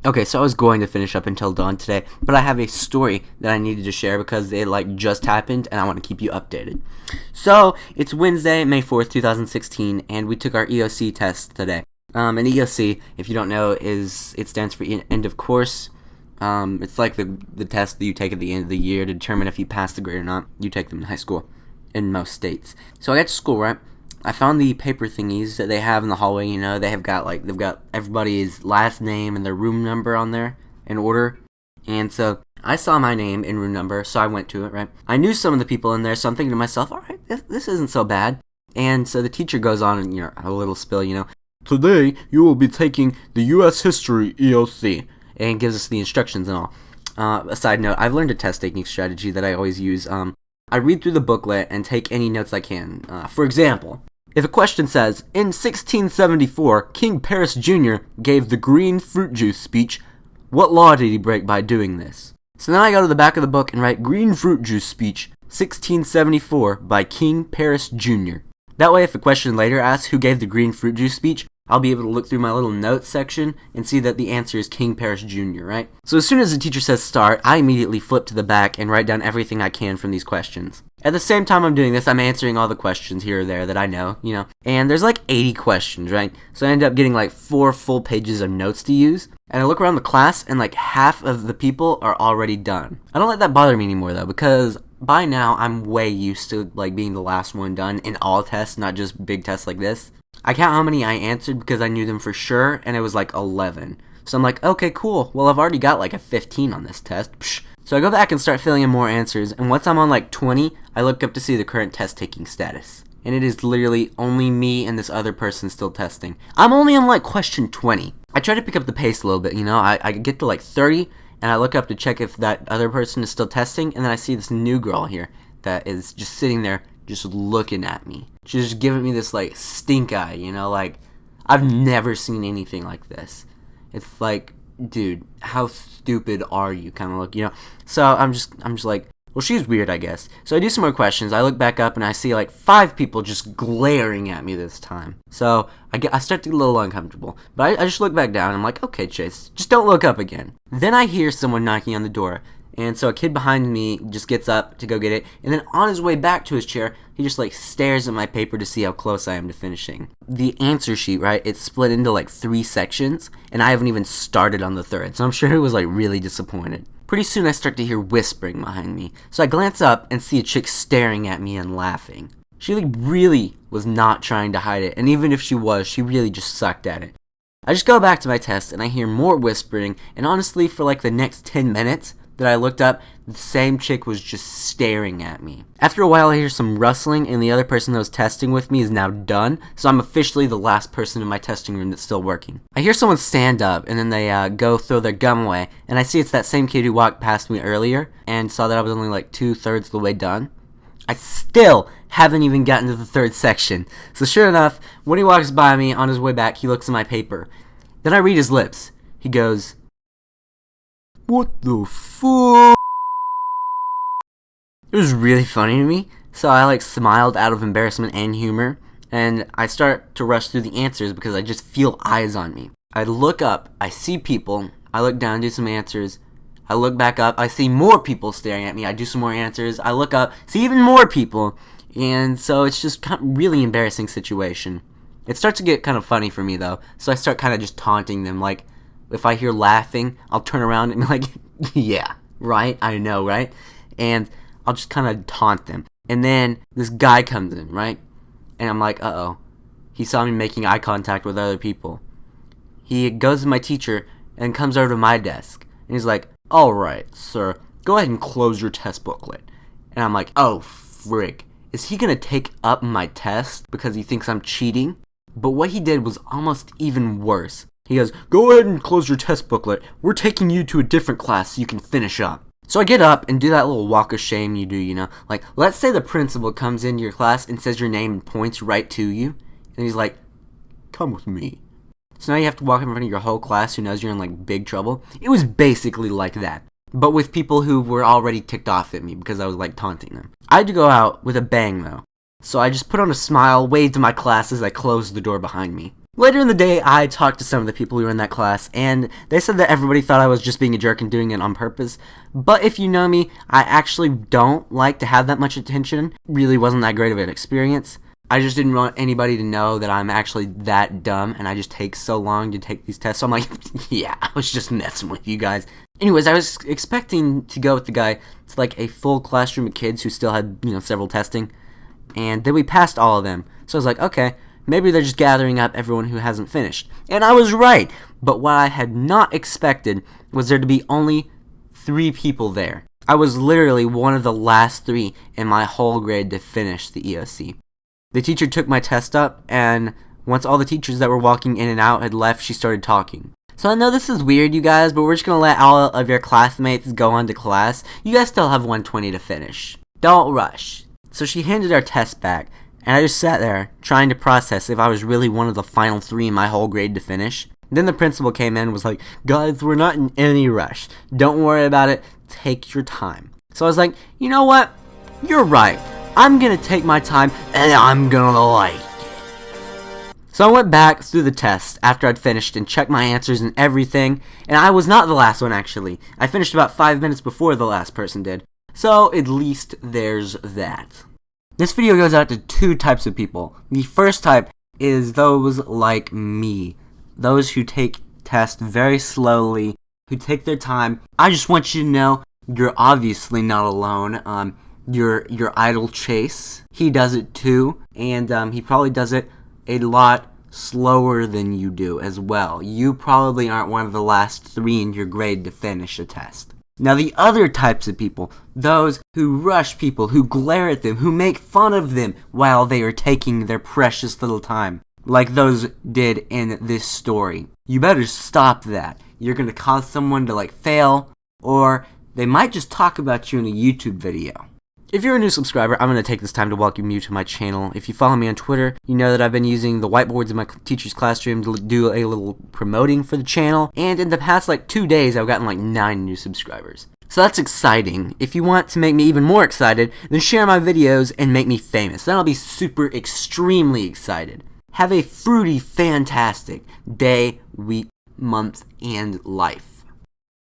Okay, so I was going to finish up until dawn today, but I have a story that I needed to share because it just happened and I want to keep you updated. So, it's Wednesday, May 4th, 2016, and we took our EOC test today. An EOC, if you don't know, it stands for end of course. It's like the test that you take at the end of the year to determine if you pass the grade or not. You take them in high school in most states. So I got to school, right? I found the paper thingies that they have in the hallway. They've got everybody's last name and their room number on there in order. And so I saw my name and room number, so I went to it, right? I knew some of the people in there, so I'm thinking to myself, all right, this isn't so bad. And so the teacher goes on and, a little spill, today you will be taking the U.S. History EOC, and gives us the instructions and all. A side note, I've learned a test taking strategy that I always use. I read through the booklet and take any notes I can. For example, if a question says, in 1674, King Paris Jr. gave the green fruit juice speech, what law did he break by doing this? So then I go to the back of the book and write green fruit juice speech, 1674, by King Paris Jr. That way, if a question later asks who gave the green fruit juice speech, I'll be able to look through my little notes section and see that the answer is King Paris Jr., right? So as soon as the teacher says start, I immediately flip to the back and write down everything I can from these questions. At the same time I'm doing this, I'm answering all the questions here or there that I know, And there's 80 questions, right? So I end up getting 4 full pages of notes to use. And I look around the class and half of the people are already done. I don't let that bother me anymore though, because by now I'm way used to being the last one done in all tests, not just big tests like this. I count how many I answered because I knew them for sure, and it was 11. So I'm okay, cool. Well, I've already got a 15 on this test. Psh. So I go back and start filling in more answers, and once I'm on 20, I look up to see the current test taking status. And it is literally only me and this other person still testing. I'm only on question 20. I try to pick up the pace a little bit, I get to 30, and I look up to check if that other person is still testing, and then I see this new girl here that is just sitting there just looking at me. She's just giving me this stink eye, I've never seen anything like this. It's dude, how stupid are you kind of look, So I'm just well, she's weird, I guess. So I do some more questions. I look back up and I see 5 people just glaring at me this time. So I start to get a little uncomfortable. But I just look back down and I'm okay, Chase, just don't look up again. Then I hear someone knocking on the door. And so a kid behind me just gets up to go get it, and then on his way back to his chair, he just stares at my paper to see how close I am to finishing. The answer sheet, right, it's split into 3 sections, and I haven't even started on the 3rd, so I'm sure he was really disappointed. Pretty soon I start to hear whispering behind me, so I glance up and see a chick staring at me and laughing. She really was not trying to hide it, and even if she was, she really just sucked at it. I just go back to my test, and I hear more whispering, and honestly, for the next 10 minutes, that I looked up, the same chick was just staring at me. After a while, I hear some rustling, and the other person that was testing with me is now done, so I'm officially the last person in my testing room that's still working. I hear someone stand up, and then they go throw their gum away, and I see it's that same kid who walked past me earlier, and saw that I was only 2/3 of the way done. I still haven't even gotten to the 3rd section. So sure enough, when he walks by me on his way back, he looks at my paper. Then I read his lips. He goes, "What the fuck?" It was really funny to me, so I smiled out of embarrassment and humor, and I start to rush through the answers because I just feel eyes on me. I look up, I see people, I look down, do some answers, I look back up, I see more people staring at me, I do some more answers, I look up, see even more people, and so it's just kind of really embarrassing situation. It starts to get kind of funny for me though, so I start kind of just taunting them, if I hear laughing, I'll turn around and be yeah, right, I know, right? And I'll just kind of taunt them. And then this guy comes in, right? And I'm uh-oh. He saw me making eye contact with other people. He goes to my teacher and comes over to my desk. And he's all right, sir, go ahead and close your test booklet. And I'm oh, frig. Is he going to take up my test because he thinks I'm cheating? But what he did was almost even worse. He goes, go ahead and close your test booklet. We're taking you to a different class so you can finish up. So I get up and do that little walk of shame you do, let's say the principal comes into your class and says your name and points right to you. And he's come with me. So now you have to walk in front of your whole class who knows you're in big trouble. It was basically like that. But with people who were already ticked off at me because I was taunting them. I had to go out with a bang though. So I just put on a smile, waved to my class as I closed the door behind me. Later in the day, I talked to some of the people who were in that class, and they said that everybody thought I was just being a jerk and doing it on purpose. But if you know me, I actually don't like to have that much attention. Really wasn't that great of an experience. I just didn't want anybody to know that I'm actually that dumb, and I just take so long to take these tests. So I'm like, yeah, I was just messing with you guys. Anyways, I was expecting to go with the guy to like a full classroom of kids who still had, several testing. And then we passed all of them. So I was like, okay, maybe they're just gathering up everyone who hasn't finished. And I was right. But what I had not expected was there to be only 3 people there. I was literally one of the last 3 in my whole grade to finish the EOC. The teacher took my test up, and once all the teachers that were walking in and out had left, she started talking. So I know this is weird, you guys, but we're just going to let all of your classmates go on to class. You guys still have 120 to finish. Don't rush. So she handed our test back, and I just sat there trying to process if I was really one of the final 3 in my whole grade to finish. Then the principal came in and was like, guys, we're not in any rush. Don't worry about it. Take your time. So I was like, you know what? You're right. I'm going to take my time, and I'm going to like it. So I went back through the test after I'd finished and checked my answers and everything, and I was not the last one, actually. I finished about 5 minutes before the last person did. So at least there's that. This video goes out to 2 types of people. The first type is those like me. Those who take tests very slowly, who take their time. I just want you to know, you're obviously not alone. Your idol Chase, he does it too, and he probably does it a lot slower than you do as well. You probably aren't one of the last 3 in your grade to finish a test. Now the other types of people, those who rush people, who glare at them, who make fun of them while they are taking their precious little time, like those did in this story. You better stop that. You're going to cause someone to fail, or they might just talk about you in a YouTube video. If you're a new subscriber, I'm going to take this time to welcome you to my channel. If you follow me on Twitter, you know that I've been using the whiteboards in my teacher's classroom to do a little promoting for the channel. And in the past 2 days, I've gotten 9 new subscribers. So that's exciting. If you want to make me even more excited, then share my videos and make me famous. Then I'll be super extremely excited. Have a fruity, fantastic day, week, month, and life.